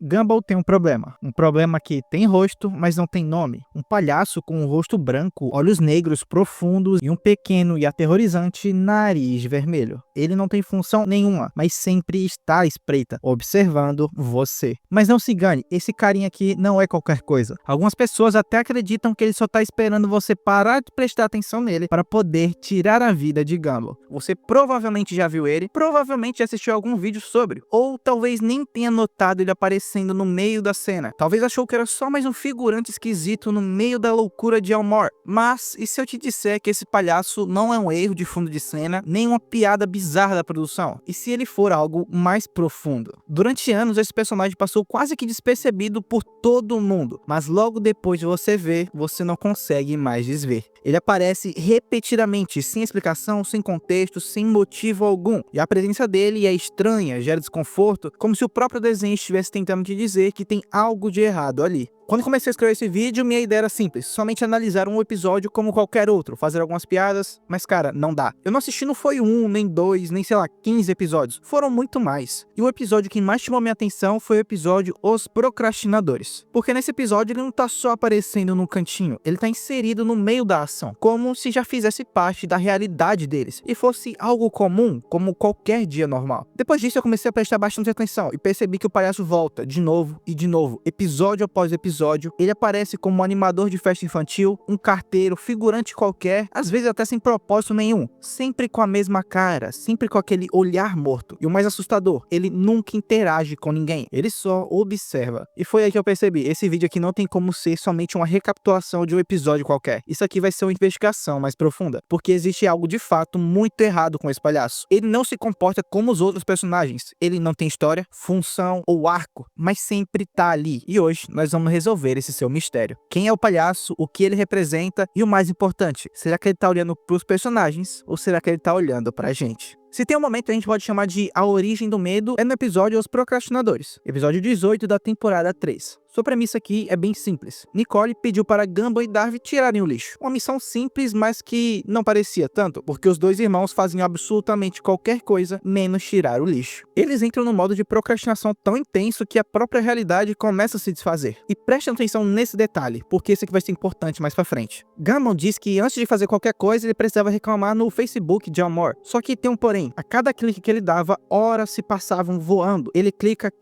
Gumball tem um problema que tem rosto, mas não tem nome. Um palhaço com um rosto branco, olhos negros profundos e um pequeno e aterrorizante nariz vermelho. Ele não tem função nenhuma, mas sempre está à espreita, observando você. Mas não se engane, esse carinha aqui não é qualquer coisa. Algumas pessoas até acreditam que ele só está esperando você parar de prestar atenção nele para poder tirar a vida de Gumball. Você provavelmente já viu ele, provavelmente já assistiu algum vídeo sobre, ou talvez nem tenha notado ele aparecendo no meio da cena. Talvez achou que era só mais um figurante esquisito no meio da loucura de Elmore. Mas, e se eu te disser que esse palhaço não é um erro de fundo de cena, nem uma piada bizarra da produção? E se ele for algo mais profundo? Durante anos, esse personagem passou quase que despercebido por todo mundo, mas logo depois de você ver, você não consegue mais desver. Ele aparece repetidamente, sem explicação, sem contexto, sem motivo algum. E a presença dele é estranha, gera desconforto, como se o próprio desenho estivesse tentando te dizer que tem algo de errado ali. Quando comecei a escrever esse vídeo, minha ideia era simples, somente analisar um episódio como qualquer outro, fazer algumas piadas, mas cara, não dá. Eu não assisti não foi um, nem dois, nem sei lá, 15 episódios, foram muito mais. E o episódio que mais chamou minha atenção foi o episódio Os Procrastinadores. Porque nesse episódio ele não tá só aparecendo num cantinho, ele tá inserido no meio da ação, como se já fizesse parte da realidade deles, e fosse algo comum, como qualquer dia normal. Depois disso eu comecei a prestar bastante atenção, e percebi que o palhaço volta, de novo, episódio após episódio. Ele aparece como um animador de festa infantil, um carteiro, figurante qualquer, às vezes até sem propósito nenhum, sempre com a mesma cara, sempre com aquele olhar morto. E o mais assustador, ele nunca interage com ninguém, ele só observa. E foi aí que eu percebi, esse vídeo aqui não tem como ser somente uma recapitulação de um episódio qualquer. Isso aqui vai ser uma investigação mais profunda, porque existe algo de fato muito errado com esse palhaço. Ele não se comporta como os outros personagens, ele não tem história, função ou arco, mas sempre tá ali. E hoje nós vamos resolver esse seu mistério. Quem é o palhaço, o que ele representa e o mais importante, será que ele tá olhando pros personagens ou será que ele tá olhando pra gente? Se tem um momento que a gente pode chamar de A Origem do Medo, é no episódio Os Procrastinadores, episódio 18 da temporada 3. Sua premissa aqui é bem simples. Nicole pediu para Gumball e Darwin tirarem o lixo. Uma missão simples, mas que não parecia tanto, porque os dois irmãos faziam absolutamente qualquer coisa, menos tirar o lixo. Eles entram num modo de procrastinação tão intenso que a própria realidade começa a se desfazer. E preste atenção nesse detalhe, porque esse aqui vai ser importante mais pra frente. Gumball diz que antes de fazer qualquer coisa, ele precisava reclamar no Facebook de Elmore. Só que tem um porém. A cada clique que ele dava, horas se passavam voando. Ele clica,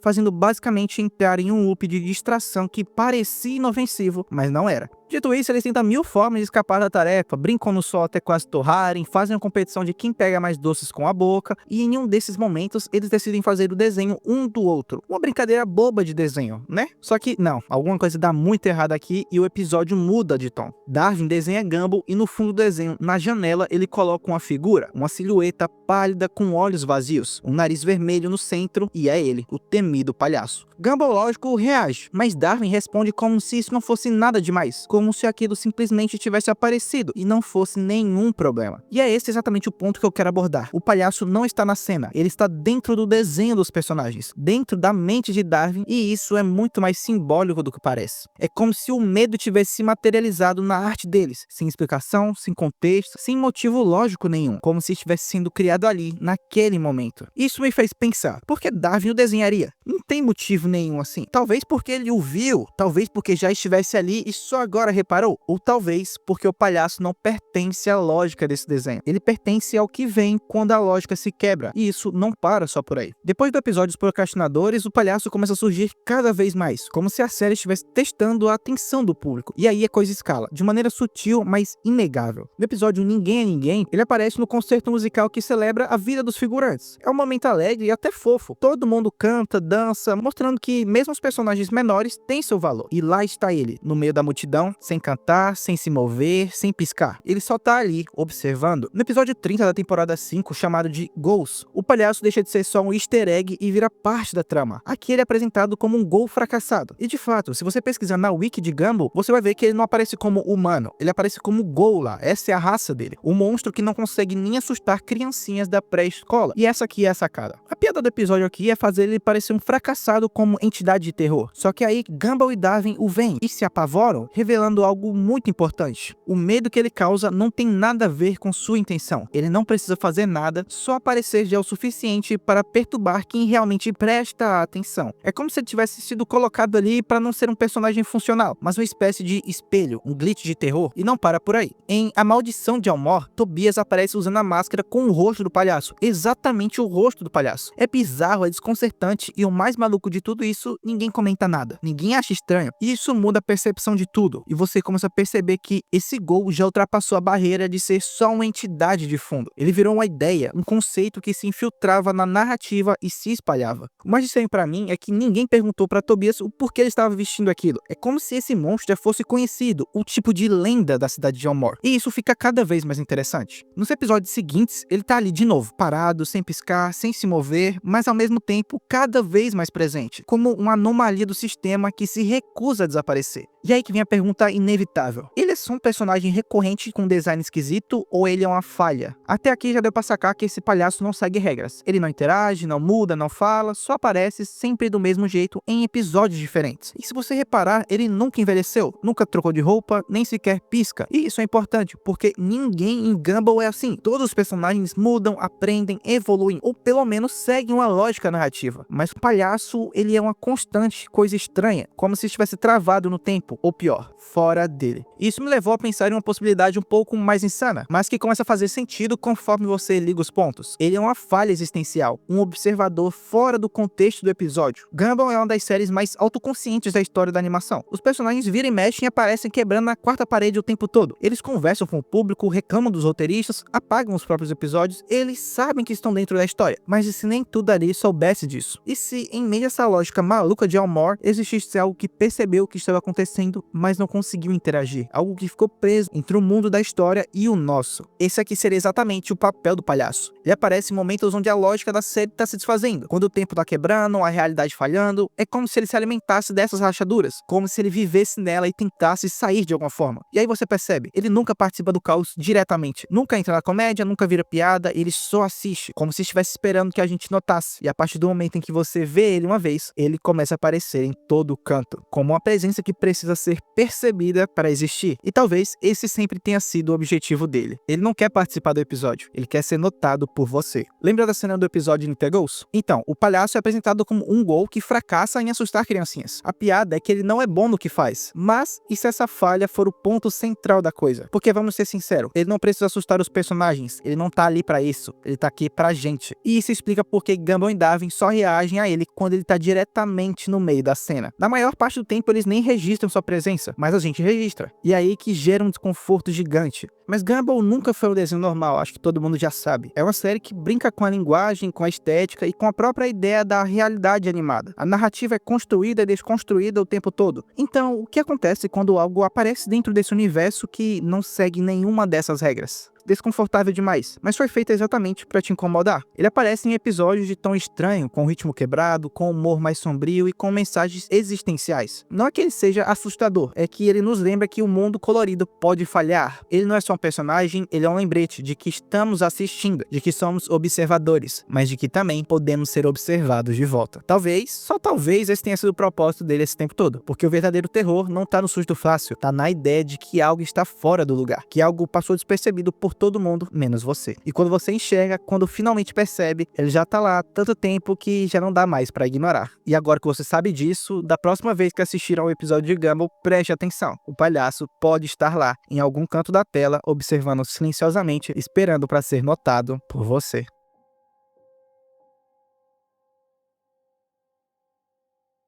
fazendo basicamente entrar em um loop de distração que parecia inofensivo, mas não era. Dito isso, eles tentam mil formas de escapar da tarefa, brincam no sol até quase torrarem, fazem uma competição de quem pega mais doces com a boca, e em um desses momentos, eles decidem fazer o desenho um do outro. Uma brincadeira boba de desenho, né? Só que, não, alguma coisa dá muito errado aqui e o episódio muda de tom. Darwin desenha Gumball e no fundo do desenho, na janela, ele coloca uma figura, uma silhueta pálida com olhos vazios, um nariz vermelho no centro, e é ele, o temido palhaço. Gumball, lógico, reage, mas Darwin responde como se isso não fosse nada demais, como se aquilo simplesmente tivesse aparecido e não fosse nenhum problema. E é esse exatamente o ponto que eu quero abordar. O palhaço não está na cena, ele está dentro do desenho dos personagens, dentro da mente de Darwin, e isso é muito mais simbólico do que parece. É como se o medo tivesse se materializado na arte deles, sem explicação, sem contexto, sem motivo lógico nenhum, como se estivesse sendo criado ali, naquele momento. Isso me fez pensar, por que Darwin o desenharia? Não tem motivo nenhum assim. Talvez porque ele o viu, talvez porque já estivesse ali e só agora reparou, ou talvez porque o palhaço não pertence à lógica desse desenho. Ele pertence ao que vem quando a lógica se quebra, e isso não para só por aí. Depois do episódio dos Procrastinadores, o palhaço começa a surgir cada vez mais, como se a série estivesse testando a atenção do público, e aí a coisa escala, de maneira sutil, mas inegável. No episódio Ninguém é Ninguém, ele aparece no concerto musical que celebra a vida dos figurantes. É um momento alegre e até fofo. Todo mundo canta, dança, mostrando que mesmo os personagens menores têm seu valor. E lá está ele, no meio da multidão, sem cantar, sem se mover, sem piscar. Ele só tá ali, observando. No episódio 30 da temporada 5, chamado de Goals, o palhaço deixa de ser só um easter egg e vira parte da trama. Aqui ele é apresentado como um gol fracassado. E de fato, se você pesquisar na wiki de Gumball, você vai ver que ele não aparece como humano, ele aparece como gol lá. Essa é a raça dele. Um monstro que não consegue nem assustar criancinhas da pré-escola. E essa aqui é a sacada. A piada do episódio aqui é fazer ele parecer um fracassado como entidade de terror. Só que aí Gumball e Darwin o veem e se apavoram, revelando revelando algo muito importante. O medo que ele causa não tem nada a ver com sua intenção. Ele não precisa fazer nada, só aparecer já é o suficiente para perturbar quem realmente presta atenção. É como se ele tivesse sido colocado ali para não ser um personagem funcional, mas uma espécie de espelho, um glitch de terror, e não para por aí. Em A Maldição de Elmore, Tobias aparece usando a máscara com o rosto do palhaço, exatamente o rosto do palhaço. É bizarro, é desconcertante, e o mais maluco de tudo isso, ninguém comenta nada, ninguém acha estranho, e isso muda a percepção de tudo, e você começa a perceber que esse gol já ultrapassou a barreira de ser só uma entidade de fundo. Ele virou uma ideia, um conceito que se infiltrava na narrativa e se espalhava. O mais estranho pra mim é que ninguém perguntou pra Tobias o porquê ele estava vestindo aquilo. É como se esse monstro já fosse conhecido, o tipo de lenda da cidade de Elmore. E isso fica cada vez mais interessante. Nos episódios seguintes, ele tá ali de novo, parado, sem piscar, sem se mover, mas ao mesmo tempo cada vez mais presente, como uma anomalia do sistema que se recusa a desaparecer. E aí que vem a pergunta inevitável. Ele é só um personagem recorrente com um design esquisito ou ele é uma falha? Até aqui já deu pra sacar que esse palhaço não segue regras. Ele não interage, não muda, não fala, só aparece sempre do mesmo jeito em episódios diferentes. E se você reparar, ele nunca envelheceu, nunca trocou de roupa, nem sequer pisca. E isso é importante, porque ninguém em Gumball é assim. Todos os personagens mudam, aprendem, evoluem, ou pelo menos seguem uma lógica narrativa. Mas o palhaço, ele é uma constante coisa estranha, como se estivesse travado no tempo, ou pior, fora dele. Isso me levou a pensar em uma possibilidade um pouco mais insana, mas que começa a fazer sentido conforme você liga os pontos. Ele é uma falha existencial, um observador fora do contexto do episódio. Gumball é uma das séries mais autoconscientes da história da animação. Os personagens viram e mexem e aparecem quebrando a quarta parede o tempo todo. Eles conversam com o público, reclamam dos roteiristas, apagam os próprios episódios, eles sabem que estão dentro da história. Mas e se nem tudo ali soubesse disso? E se, em meio a essa lógica maluca de Elmore, existisse algo que percebeu o que estava acontecendo, mas não conseguiu interagir? Algo que ficou preso entre o mundo da história e o nosso. Esse aqui seria exatamente o papel do palhaço. Ele aparece em momentos onde a lógica da série está se desfazendo. Quando o tempo está quebrando, a realidade falhando, é como se ele se alimentasse dessas rachaduras, como se ele vivesse nela e tentasse sair de alguma forma. E aí você percebe, ele nunca participa do caos diretamente, nunca entra na comédia, nunca vira piada, ele só assiste, como se estivesse esperando que a gente notasse. E a partir do momento em que você vê ele uma vez, ele começa a aparecer em todo canto, como uma presença que precisa ser percebida para existir. E talvez esse sempre tenha sido o objetivo dele. Ele não quer participar do episódio, ele quer ser notado por você. Lembra da cena do episódio de Intergos? Então, o palhaço é apresentado como um gol que fracassa em assustar criancinhas. A piada é que ele não é bom no que faz, mas e se essa falha for o ponto central da coisa? Porque vamos ser sinceros, ele não precisa assustar os personagens, ele não tá ali pra isso, ele tá aqui pra gente. E isso explica porque Gumball e Darwin só reagem a ele quando ele tá diretamente no meio da cena. Na maior parte do tempo eles nem registram sua presença, mas a gente registra. E é aí que gera um desconforto gigante. Mas Gumball nunca foi um desenho normal, acho que todo mundo já sabe. É uma série que brinca com a linguagem, com a estética e com a própria ideia da realidade animada. A narrativa é construída e desconstruída o tempo todo. Então, o que acontece quando algo aparece dentro desse universo que não segue nenhuma dessas regras? Desconfortável demais, mas foi feito exatamente para te incomodar. Ele aparece em episódios de tom estranho, com ritmo quebrado, com humor mais sombrio e com mensagens existenciais. Não é que ele seja assustador, é que ele nos lembra que o mundo colorido pode falhar. Ele não é só um personagem, ele é um lembrete de que estamos assistindo, de que somos observadores, mas de que também podemos ser observados de volta. Talvez, só talvez, esse tenha sido o propósito dele esse tempo todo, porque o verdadeiro terror não tá no susto fácil, tá na ideia de que algo está fora do lugar, que algo passou despercebido por todo mundo, menos você. E quando você enxerga, quando finalmente percebe, ele já tá lá há tanto tempo que já não dá mais pra ignorar. E agora que você sabe disso, da próxima vez que assistir ao episódio de Gumball, preste atenção. O palhaço pode estar lá, em algum canto da tela, observando silenciosamente, esperando pra ser notado por você.